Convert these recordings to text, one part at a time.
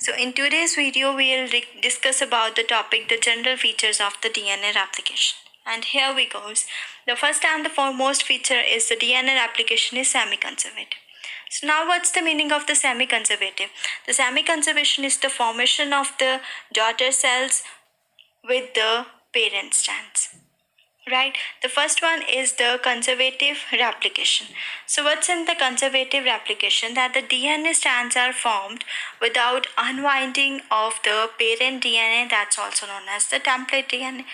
So in today's video, we'll discuss about the topic, the general features of the DNA replication. And here we goes. The first and the foremost feature is the DNA replication is semi-conservative. So now what's the meaning of the semi-conservative? The semi-conservation is the formation of the daughter cells with the parent strands. Right, the first one is the conservative replication. So what's in the conservative replication? That the DNA strands are formed without unwinding of the parent DNA, that's also known as the template DNA.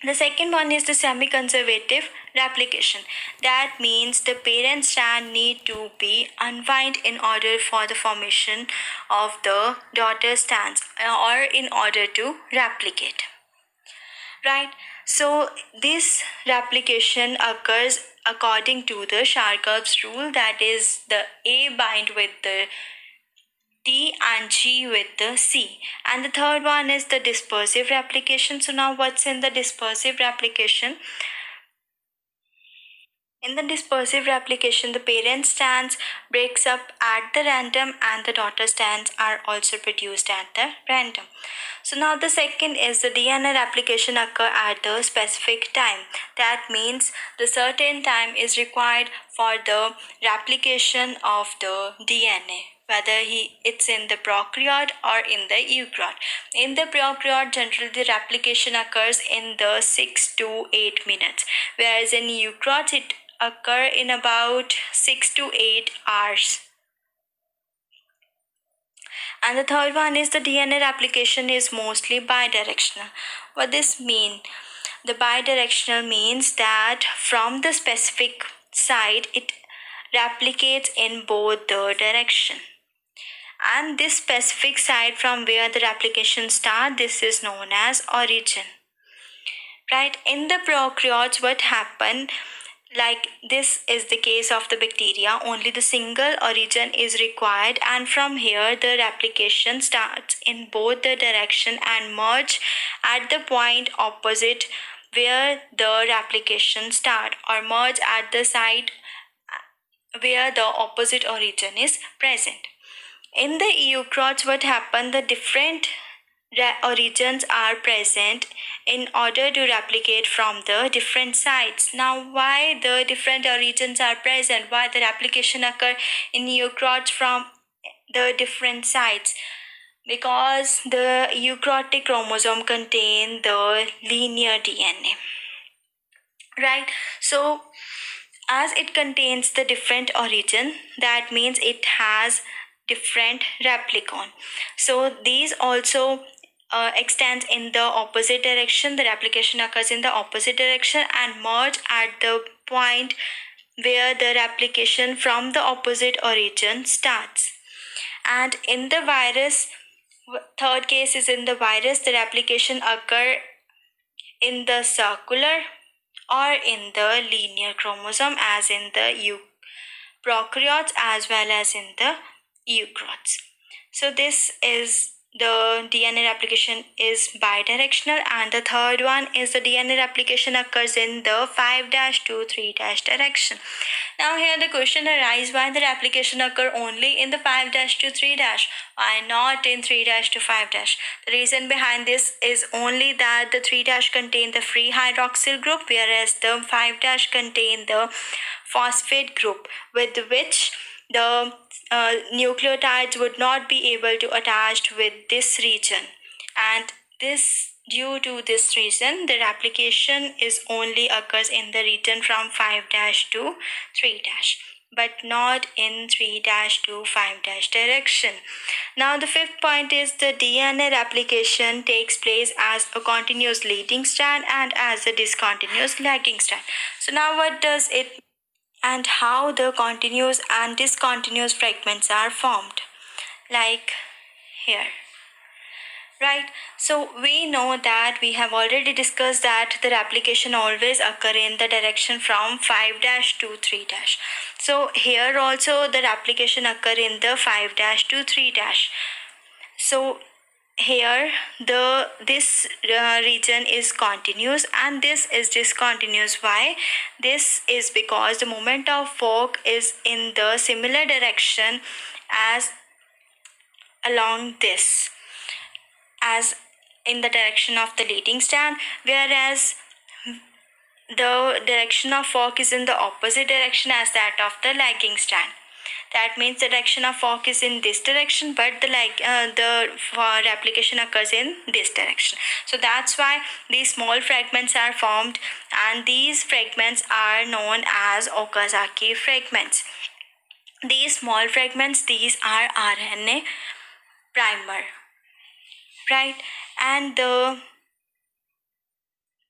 The second one is the semi-conservative replication. That means the parent strand need to be unwind in order for the formation of the daughter strands or in order to replicate. Right, so this replication occurs according to the Chargaff's rule, that is the A bind with the T and G with the C. And the third one is the dispersive replication. So now what's in the dispersive replication? In the dispersive replication, the parent strands breaks up at the random and the daughter strands are also produced at the random. So now the second is the DNA replication occur at the specific time. That means the certain time is required for the replication of the DNA, whether it's in the prokaryote or in the eukaryote. In the prokaryote, generally the replication occurs in the 6 to 8 minutes, whereas in eukaryote it occur in about 6 to 8 hours. And the third one is the DNA replication is mostly bidirectional. What this mean? The bidirectional means that from the specific site it replicates in both the direction. And this specific site from where the replication starts, this is known as origin. Right, in the prokaryotes, what happened? Like this is the case of the bacteria, only the single origin is required, and from here the replication starts in both the direction and merge at the point opposite where the replication start, or merge at the site where the opposite origin is present. In the eukaryotes, what happened? The different origins are present in order to replicate from the different sites. Now, why the different origins are present? Why the replication occur in eukaryotes from the different sites? Because the eukaryotic chromosome contain the linear DNA. Right? So, as it contains the different origin, that means it has different replicon. So these also extends in the opposite direction. The replication occurs in the opposite direction and merge at the point where the replication from the opposite origin starts. And in the virus, third case is in the virus, the replication occur in the circular or in the linear chromosome, as in the prokaryotes as well as in the eukaryotes. So this is the DNA replication is bidirectional, and the third one is the DNA replication occurs in the 5' to 3' direction. Now here the question arises, why the replication occur only in the 5' to 3'? Why not in 3' to 5'? The reason behind this is only that the 3' contain the free hydroxyl group, whereas the 5' contain the phosphate group, with which the nucleotides would not be able to attach with this region, and due to this reason the replication is only occurs in the region from 5' to 3', but not in 3' to 5' direction. Now the fifth point is the DNA replication takes place as a continuous leading strand and as a discontinuous lagging strand. So now what does it and how the continuous and discontinuous fragments are formed, like here. Right, so we know that we have already discussed that the replication always occur in the direction from 5' to 3'. So here also the replication occur in the 5' to 3'. So here this region is continuous and this is discontinuous. Why? This is because the moment of fork is in the similar direction as along this as in the direction of the leading strand, whereas the direction of fork is in the opposite direction as that of the lagging strand. That means the direction of fork is in this direction, but the replication occurs in this direction. So that's why these small fragments are formed, and these fragments are known as Okazaki fragments. These small fragments, these are RNA primer, right? And the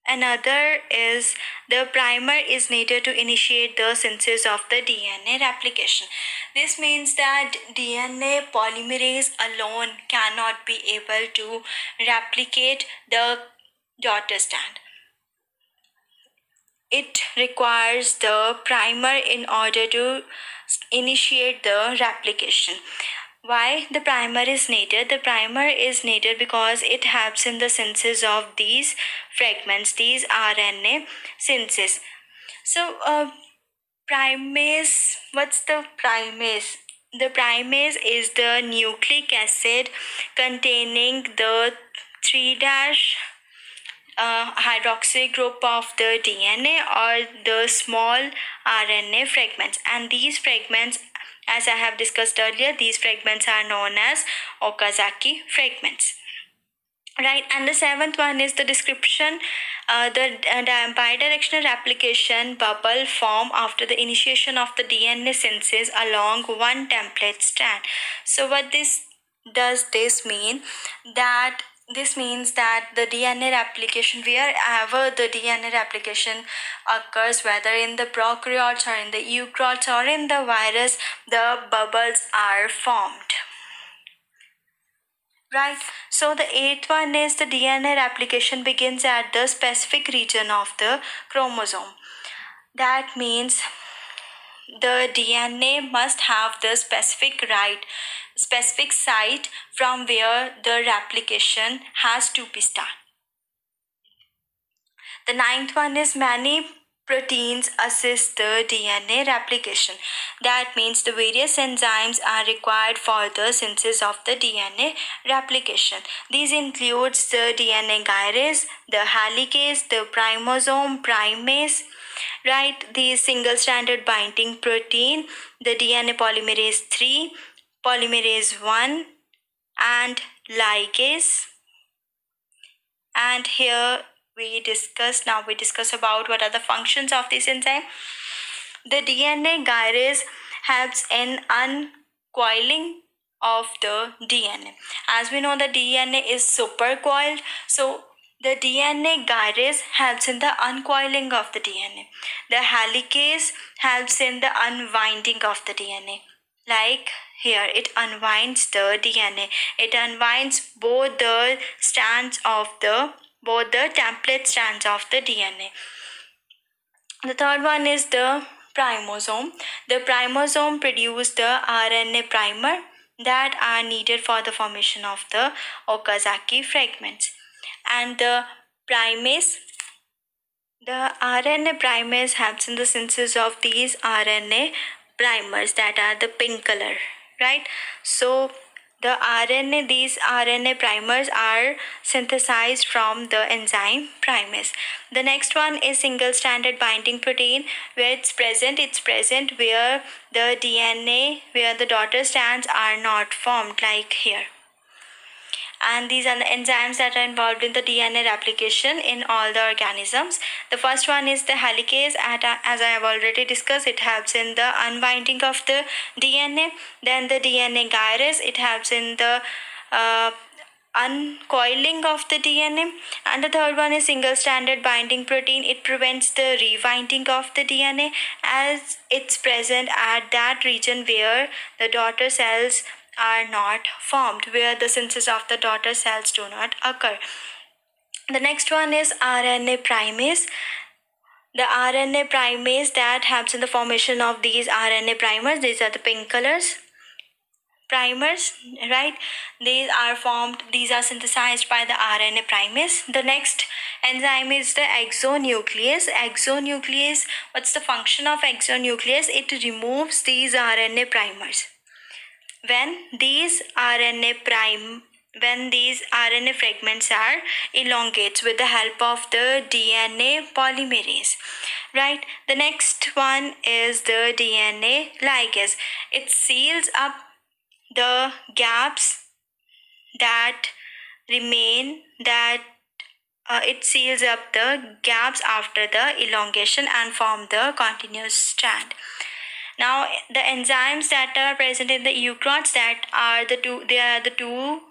another is the primer is needed to initiate the synthesis of the DNA replication. This means that DNA polymerase alone cannot be able to replicate the daughter strand. It requires the primer in order to initiate the replication. Why the primer is needed? The primer is needed because it helps in the synthesis of these fragments, these RNA synthesis. So primase, what's the primase? The primase is the nucleic acid containing the 3' hydroxy group of the DNA or the small RNA fragments, and these fragments, as I have discussed earlier, these fragments are known as Okazaki fragments. Right, and the seventh one is the description. The bidirectional replication bubble form after the initiation of the DNA synthesis along one template strand. So what does this mean? That this means that the DNA replication, wherever the DNA replication occurs, whether in the prokaryotes or in the eukaryotes or in the virus, the bubbles are formed. Right. So the eighth one is the DNA replication begins at the specific region of the chromosome. That means the DNA must have the specific site from where the replication has to be started. The ninth one is many proteins assist the DNA replication. That means the various enzymes are required for the synthesis of the DNA replication. These includes the DNA gyrase, the helicase, the primosome primase, right? The single-stranded binding protein, the DNA polymerase 3, polymerase 1, and ligase. And here we discuss about what are the functions of this enzyme. The DNA gyrase helps in uncoiling of the DNA. As we know, the DNA is supercoiled, so the DNA gyrase helps in the uncoiling of the DNA. The helicase helps in the unwinding of the DNA. Like here, it unwinds the DNA. It unwinds both the template strands of the DNA. The third one is the primosome. The primosome produces the RNA primer that are needed for the formation of the Okazaki fragments. And the primase, the RNA primase helps in the synthesis of these RNA primers that are the pink color, right? So these RNA primers are synthesized from the enzyme primase. The next one is single-stranded binding protein. Where it's present where the DNA, where the daughter strands are not formed, like here. And these are the enzymes that are involved in the DNA replication in all the organisms. The first one is the helicase. As I have already discussed, it helps in the unbinding of the DNA. Then the DNA gyrase, it helps in the uncoiling of the DNA. And the third one is single-stranded binding protein. It prevents the rewinding of the DNA as it's present at that region where the daughter cells are not formed, where the synthesis of the daughter cells do not occur. The next one is RNA primase. The RNA primase that helps in the formation of these RNA primers. These are the pink colors primers, right? These are synthesized by the RNA primase. The next enzyme is the exonuclease. Exonuclease, what's the function of exonuclease? It removes these RNA primers. when these RNA fragments are elongates with the help of the DNA polymerase. Right? The next one is the DNA ligase. It seals up the gaps that remain that it seals up the gaps after the elongation and form the continuous strand. Now, the enzymes that are present in the eukaryotes, they are the two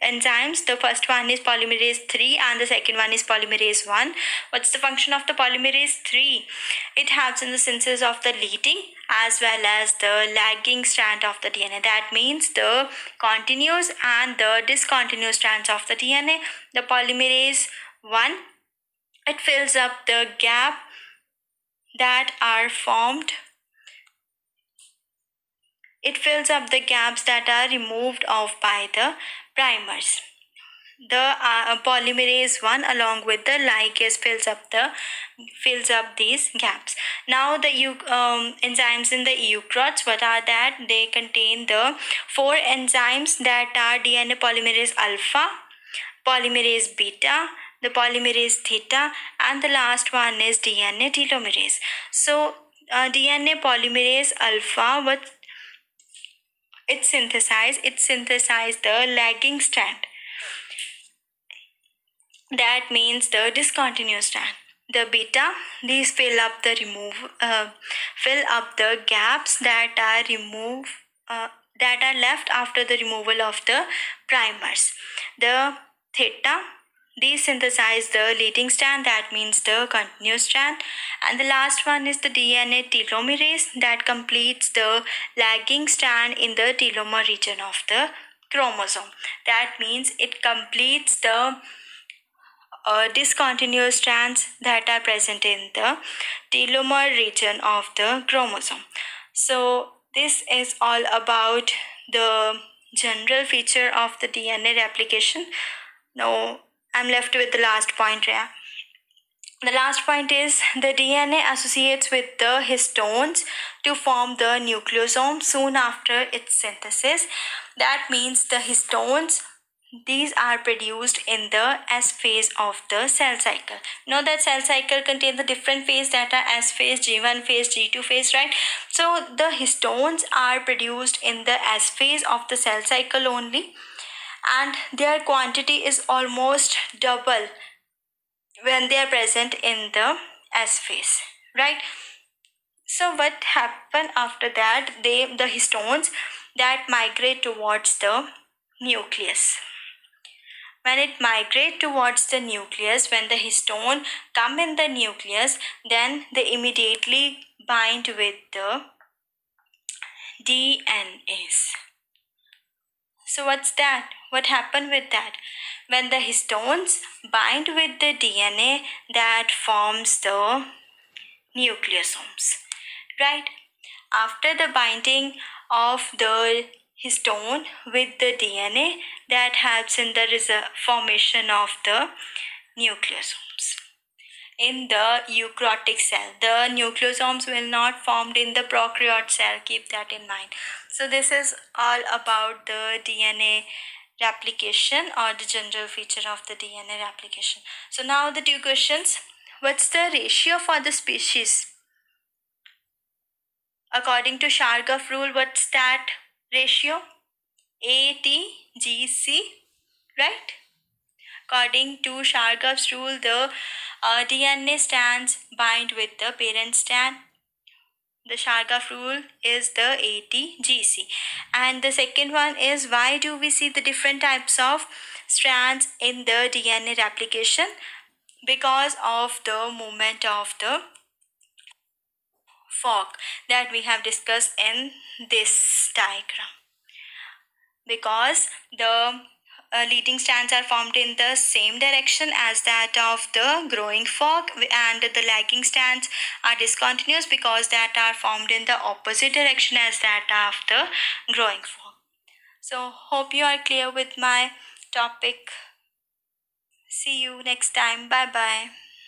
enzymes. The first one is polymerase 3 and the second one is polymerase 1. What's the function of the polymerase 3? It helps in the synthesis of the leading as well as the lagging strand of the DNA. That means the continuous and the discontinuous strands of the DNA. The polymerase 1, it fills up the gap that are formed It fills up the gaps that are removed off by the primers. The polymerase 1 along with the ligase fills up these gaps. Now the enzymes in the eukaryotes, what are that? They contain the 4 enzymes that are DNA polymerase alpha, polymerase beta, the polymerase theta, and the last one is DNA telomerase. So DNA polymerase alpha, it synthesized the lagging strand. That means the discontinuous strand. The beta, these fill up the gaps that are left after the removal of the primers. The theta, these synthesize the leading strand, that means the continuous strand. And the last one is the DNA telomerase that completes the lagging strand in the telomere region of the chromosome. That means it completes the discontinuous strands that are present in the telomere region of the chromosome. So this is all about the general feature of the DNA replication. Now I'm left with the last point here. The last point is the DNA associates with the histones to form the nucleosome soon after its synthesis. That means the histones, these are produced in the S phase of the cell cycle. Know that cell cycle contains the different phases that are S phase, G1 phase, G2 phase, right? So the histones are produced in the S phase of the cell cycle only, and their quantity is almost double when they are present in the S phase, right? So what happen after that? The histones that migrate towards the nucleus. When it migrates towards the nucleus, when the histone come in the nucleus, then they immediately bind with the DNAs. So what's that? What happened with that? When the histones bind with the DNA, that forms the nucleosomes, right? After the binding of the histone with the DNA, that helps in the formation of the nucleosomes. In the eukaryotic cell, the nucleosomes will not formed in the prokaryote cell. Keep that in mind. So this is all about the DNA replication or the general feature of the DNA replication. So now the two questions. What's the ratio for the species? According to Chargaff rule, what's that ratio? ATGC, right? According to Chargaff's rule, the DNA strands bind with the parent strand. The Chargaff rule is the ATGC. And the second one is, why do we see the different types of strands in the DNA replication? Because of the movement of the fork that we have discussed in this diagram. Because the leading strands are formed in the same direction as that of the growing fork, and the lagging strands are discontinuous because that are formed in the opposite direction as that of the growing fork. So hope you are clear with my topic. See you next time. Bye bye.